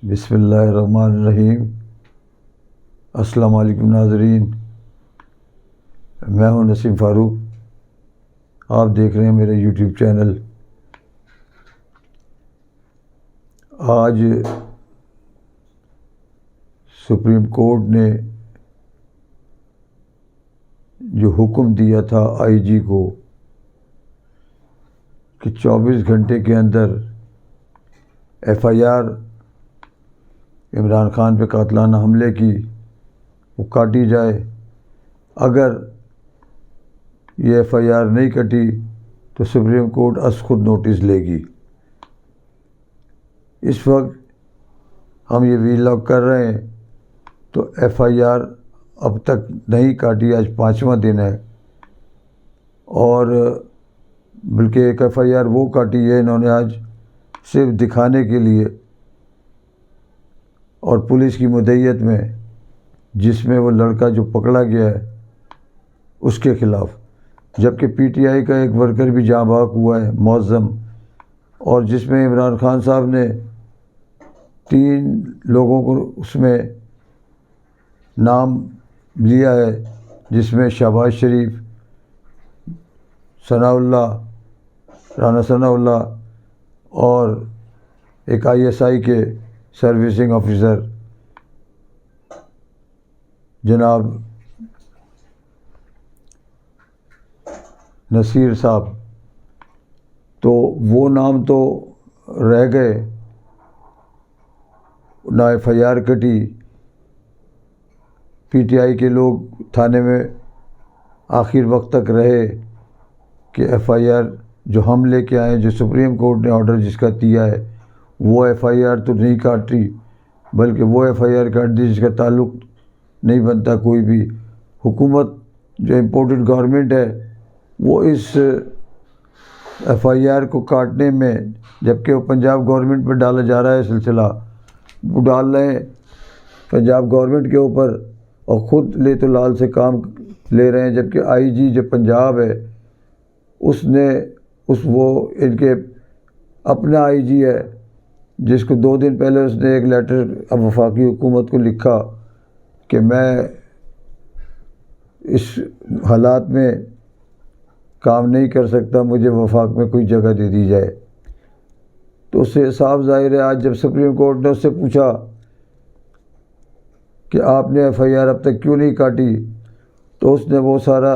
بسم اللہ الرحمن الرحیم۔ السلام علیکم ناظرین، میں ہوں نسیم فاروق، آپ دیکھ رہے ہیں میرے یوٹیوب چینل۔ آج سپریم کورٹ نے جو حکم دیا تھا آئی جی کو کہ 24 گھنٹے کے اندر F I R Imran Khan پہ قاتلانہ حملے کی وہ کاٹی جائے، اگر یہ ایف آئی آر نہیں کٹی تو سپریم کورٹ از خود نوٹس لے گی۔ اس وقت ہم یہ ویلاگ کر رہے ہیں تو ایف آئی آر اب تک نہیں کاٹی، آج 5واں دن ہے، اور بلکہ ایک ایف آئی آر وہ کاٹی ہے انہوں نے آج صرف دکھانے کے لیے، اور پولیس کی مدعیت میں، جس میں وہ لڑکا جو پکڑا گیا ہے اس کے خلاف، جبکہ پی ٹی آئی کا ایک ورکر بھی جاں بحق ہوا ہے معظم، اور جس میں عمران خان صاحب نے 3 لوگوں کو اس میں نام لیا ہے، جس میں شہباز شریف، ثناء اللہ، رانا ثناء اللہ، اور ایک آئی ایس آئی کے سروسنگ آفیسر جناب نصیر صاحب۔ تو وہ نام تو رہ گئے، نہ ایف آئی آر کٹی، پی ٹی آئی کے لوگ تھانے میں آخر وقت تک رہے کہ ایف آئی آر جو ہم لے کے آئے، جو سپریم کورٹ نے آرڈر جس کا دیا ہے، وہ ایف آئی آر تو نہیں کاٹی، بلکہ وہ ایف آئی آر کاٹ دی جس کا تعلق نہیں بنتا کوئی بھی۔ حکومت جو امپورٹڈ گورنمنٹ ہے وہ اس ایف آئی آر کو کاٹنے میں، جبکہ وہ پنجاب گورنمنٹ پہ ڈالا جا رہا ہے سلسلہ، وہ ڈال رہے ہیں پنجاب گورنمنٹ کے اوپر، اور خود لے تو لال سے کام لے رہے ہیں، جبکہ آئی جی جو پنجاب ہے اس نے وہ ان کے اپنا آئی جی ہے، جس کو 2 دن پہلے اس نے ایک لیٹر اب وفاقی حکومت کو لکھا کہ میں اس حالات میں کام نہیں کر سکتا، مجھے وفاق میں کوئی جگہ دے دی جائے۔ تو اس سے صاف ظاہر ہے، آج جب سپریم کورٹ نے اس سے پوچھا کہ آپ نے ایف آئی آر اب تک کیوں نہیں کاٹی، تو اس نے وہ سارا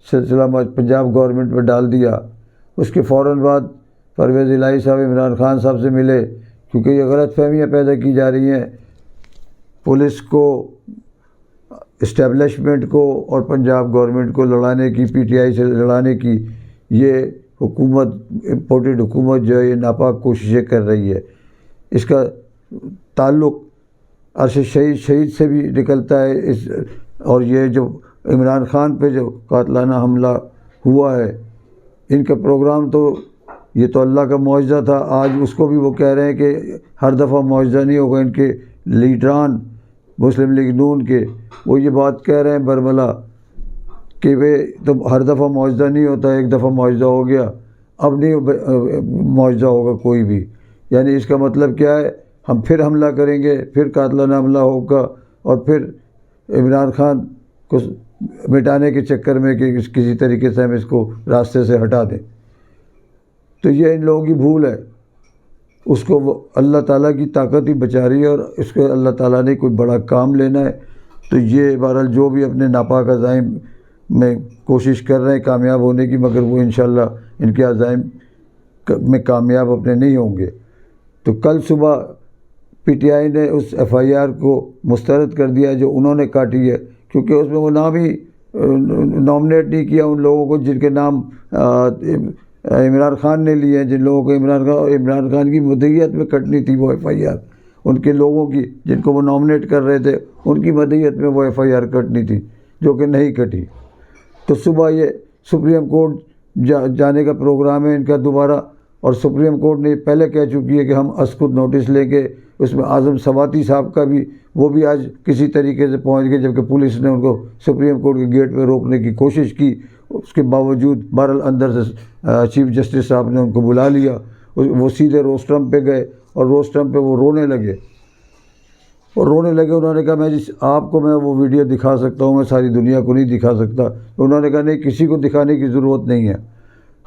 سلسلہ پنجاب گورنمنٹ پہ ڈال دیا۔ اس کے فوراً بعد پرویز الہی صاحب عمران خان صاحب سے ملے، کیونکہ یہ غلط فہمیاں پیدا کی جا رہی ہیں پولیس کو، اسٹیبلشمنٹ کو، اور پنجاب گورنمنٹ کو لڑانے کی، پی ٹی آئی سے لڑانے کی۔ یہ حکومت، امپورٹڈ حکومت جو ہے، یہ ناپاک کوششیں کر رہی ہے۔ اس کا تعلق عرش شہید سے بھی نکلتا ہے، اور یہ جو عمران خان پہ جو قاتلانہ حملہ ہوا ہے، ان کا پروگرام تو یہ تو اللہ کا معجزہ تھا، آج اس کو بھی وہ کہہ رہے ہیں کہ ہر دفعہ معجزہ نہیں ہوگا۔ ان کے لیڈران مسلم لیگ نون کے، وہ یہ بات کہہ رہے ہیں برملا کہ تو ہر دفعہ معجزہ نہیں ہوتا، ایک دفعہ معجزہ ہو گیا، اب نہیں معجزہ ہوگا کوئی بھی۔ یعنی اس کا مطلب کیا ہے، ہم پھر حملہ کریں گے، پھر قاتلانہ حملہ ہوگا، اور پھر عمران خان کو مٹانے کے چکر میں کہ کسی طریقے سے ہم اس کو راستے سے ہٹا دیں۔ تو یہ ان لوگوں کی بھول ہے، اس کو اللہ تعالیٰ کی طاقت ہی بچا رہی ہے، اور اس کو اللہ تعالیٰ نے کوئی بڑا کام لینا ہے۔ تو یہ بہرحال جو بھی اپنے ناپاک عزائم میں کوشش کر رہے ہیں کامیاب ہونے کی، مگر وہ انشاءاللہ ان کے عزائم میں کامیاب اپنے نہیں ہوں گے۔ تو کل صبح پی ٹی آئی نے اس ایف آئی آر کو مسترد کر دیا جو انہوں نے کاٹی ہے، کیونکہ اس میں وہ نام ہی نامنیٹ نہیں کیا ان لوگوں کو جن کے نام عمران خان نے لیے ہیں، جن لوگوں کو عمران خان کی مدعیت میں کٹنی تھی وہ ایف آئی آر، ان کے لوگوں کی جن کو وہ نامنیٹ کر رہے تھے ان کی مدعیت میں وہ ایف آئی آر کٹنی تھی، جو کہ نہیں کٹی۔ تو صبح یہ سپریم کورٹ جانے کا پروگرام ہے ان کا دوبارہ، اور سپریم کورٹ نے پہلے کہہ چکی ہے کہ ہم از خود نوٹس لیں گے۔ اس میں اعظم سواتی صاحب کا بھی، وہ بھی آج کسی طریقے سے پہنچ گئے، جبکہ پولیس نے ان کو سپریم کورٹ کے گیٹ پہ روکنے کی کوشش کی، اس کے باوجود بہرحال اندر سے چیف جسٹس صاحب نے ان کو بلا لیا، وہ سیدھے روسٹرم پہ گئے، اور روسٹرم پہ وہ رونے لگے اور رونے لگے. انہوں نے کہا میں آپ کو میں وہ ویڈیو دکھا سکتا ہوں, میں ساری دنیا کو نہیں دکھا سکتا. انہوں نے کہا نہیں, کسی کو دکھانے کی ضرورت نہیں ہے,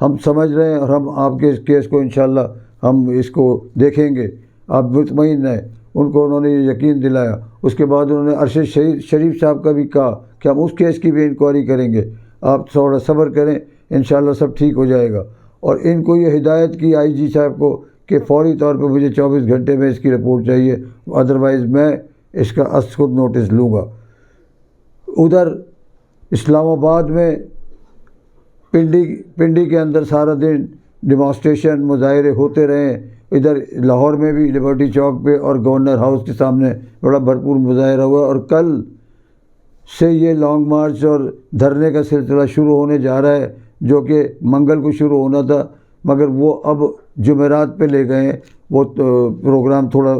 ہم سمجھ رہے ہیں اور ہم آپ کے اس کیس کو انشاءاللہ ہم اس کو دیکھیں گے, آپ مطمئن ہیں. ان کو انہوں نے یہ یقین دلایا. اس کے بعد انہوں نے ارشد شریف صاحب کا بھی کہا کہ ہم اس کیس کی بھی انکوائری کریں گے, آپ تھوڑا صبر کریں, انشاءاللہ سب ٹھیک ہو جائے گا. اور ان کو یہ ہدایت کی آئی جی صاحب کو کہ فوری طور پہ مجھے 24 گھنٹے میں اس کی رپورٹ چاہیے, ادروائز میں اس کا از خود نوٹس لوں گا. ادھر اسلام آباد میں پنڈی کے اندر سارا دن ڈیمانسٹریشن مظاہرے ہوتے رہے. ادھر لاہور میں بھی لبرٹی چوک پہ اور گورنر ہاؤس کے سامنے بڑا بھرپور مظاہرہ ہوا, اور کل سے یہ لانگ مارچ اور دھرنے کا سلسلہ شروع ہونے جا رہا ہے, جو کہ منگل کو شروع ہونا تھا, مگر وہ اب جمعرات پہ لے گئے ہیں. وہ پروگرام تھوڑا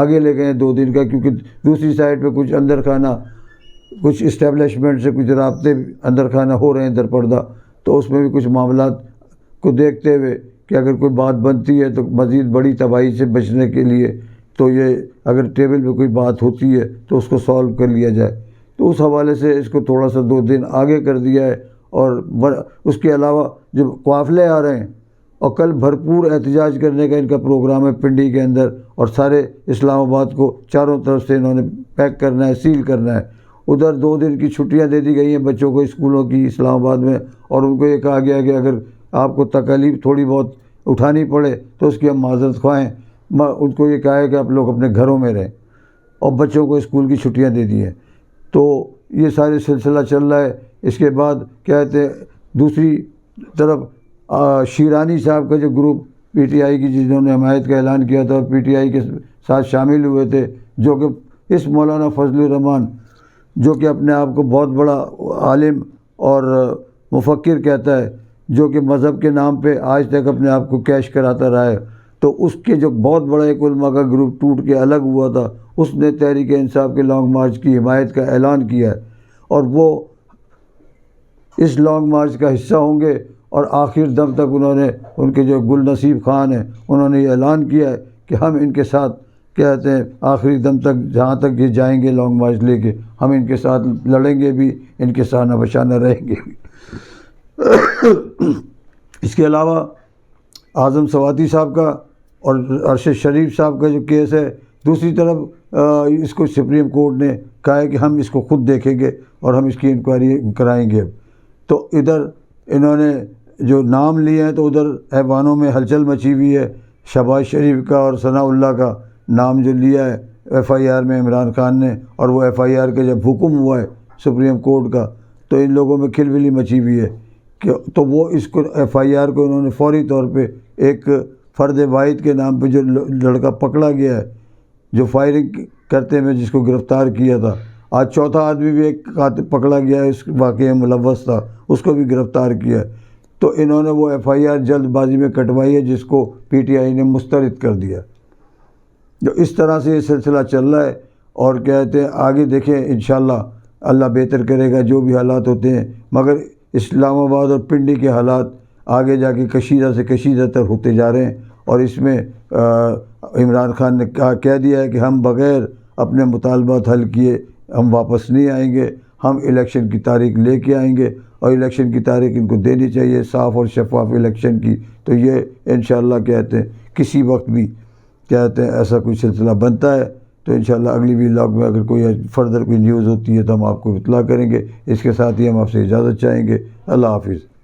آگے لے گئے ہیں 2 دن کا, کیونکہ دوسری سائڈ پہ کچھ اندر خانہ, کچھ اسٹیبلشمنٹ سے کچھ رابطے اندر خانہ ہو رہے ہیں در پردہ, تو اس میں بھی کچھ معاملات کو دیکھتے ہوئے کہ اگر کوئی بات بنتی ہے تو مزید بڑی تباہی سے بچنے کے لیے تو یہ اگر ٹیبل پہ کوئی بات ہوتی ہے تو اس کو سالو کر لیا جائے. تو اس حوالے سے اس کو تھوڑا سا 2 دن آگے کر دیا ہے. اور اس کے علاوہ جو قافلے آ رہے ہیں, اور کل بھرپور احتجاج کرنے کا ان کا پروگرام ہے پنڈی کے اندر, اور سارے اسلام آباد کو چاروں طرف سے انہوں نے پیک کرنا ہے, سیل کرنا ہے. ادھر 2 دن کی چھٹیاں دے دی گئی ہیں بچوں کو اسکولوں کی اسلام آباد میں, اور ان کو یہ کہا گیا کہ اگر آپ کو تکالیف تھوڑی بہت اٹھانی پڑے تو اس کی ہم معذرت خواہیں. ان کو یہ کہا ہے کہ آپ لوگ اپنے گھروں میں رہیں, اور بچوں کو اسکول کی چھٹیاں دے دی ہیں. تو یہ سارے سلسلہ چل رہا ہے. اس کے بعد کیا کہتے ہیں, دوسری طرف شیرانی صاحب کا جو گروپ پی ٹی آئی کی جنہوں نے حمایت کا اعلان کیا تھا اور پی ٹی آئی کے ساتھ شامل ہوئے تھے, جو کہ اس مولانا فضل الرحمان جو کہ اپنے آپ کو بہت بڑا عالم اور مفکر کہتا ہے, جو کہ مذہب کے نام پہ آج تک اپنے آپ کو کیش کراتا رہا ہے, تو اس کے جو بہت بڑا ایک علماء کا گروپ ٹوٹ کے الگ ہوا تھا, اس نے تحریک انصاف کے لانگ مارچ کی حمایت کا اعلان کیا ہے, اور وہ اس لانگ مارچ کا حصہ ہوں گے. اور آخر دم تک انہوں نے, ان کے جو گل نصیب خان ہیں, انہوں نے یہ اعلان کیا ہے کہ ہم ان کے ساتھ کہتے ہیں آخری دم تک جہاں تک یہ جائیں گے لانگ مارچ لے کے, ہم ان کے ساتھ لڑیں گے بھی, ان کے ساتھ بشانہ رہیں گے بھی. اس کے علاوہ اعظم سواتی صاحب کا اور ارشد شریف صاحب کا جو کیس ہے, دوسری طرف اس کو سپریم کورٹ نے کہا ہے کہ ہم اس کو خود دیکھیں گے اور ہم اس کی انکوائری کرائیں گے. تو ادھر انہوں نے جو نام لیے ہیں تو ادھر ایوانوں میں ہلچل مچی ہوئی ہے. شہباز شریف کا اور ثناء اللہ کا نام جو لیا ہے ایف آئی آر میں عمران خان نے, اور وہ ایف آئی آر کا جب حکم ہوا ہے سپریم کورٹ کا تو ان لوگوں میں کھلبلی مچی ہوئی ہے کہ تو وہ اس کو ایف آئی آر کو انہوں نے فوری طور پہ ایک فرد واحد کے نام پہ جو لڑکا پکڑا گیا ہے جو فائرنگ کرتے میں جس کو گرفتار کیا تھا, آج چوتھا آدمی بھی ایک پکڑا گیا ہے, اس واقعے میں ملوث تھا, اس کو بھی گرفتار کیا ہے. تو انہوں نے وہ ایف آئی آر جلد بازی میں کٹوائی ہے جس کو پی ٹی آئی نے مسترد کر دیا. جو اس طرح سے یہ سلسلہ چل رہا ہے, اور کہتے ہیں آگے دیکھیں انشاءاللہ اللہ بہتر کرے گا جو بھی حالات ہوتے ہیں, مگر اسلام آباد اور پنڈی کے حالات آگے جا کے کشیدہ سے کشیدہ تر ہوتے جا رہے ہیں. اور اس میں عمران خان نے کہہ دیا ہے کہ ہم بغیر اپنے مطالبات حل کیے ہم واپس نہیں آئیں گے, ہم الیکشن کی تاریخ لے کے آئیں گے, اور الیکشن کی تاریخ ان کو دینی چاہیے, صاف اور شفاف الیکشن کی. تو یہ انشاءاللہ کہتے ہیں کسی وقت بھی کہتے ہیں ایسا کوئی سلسلہ بنتا ہے تو انشاءاللہ اگلی ولاگ میں اگر کوئی فردر کوئی نیوز ہوتی ہے تو ہم آپ کو اطلاع کریں گے. اس کے ساتھ ہی ہم آپ سے اجازت چاہیں گے. اللہ حافظ.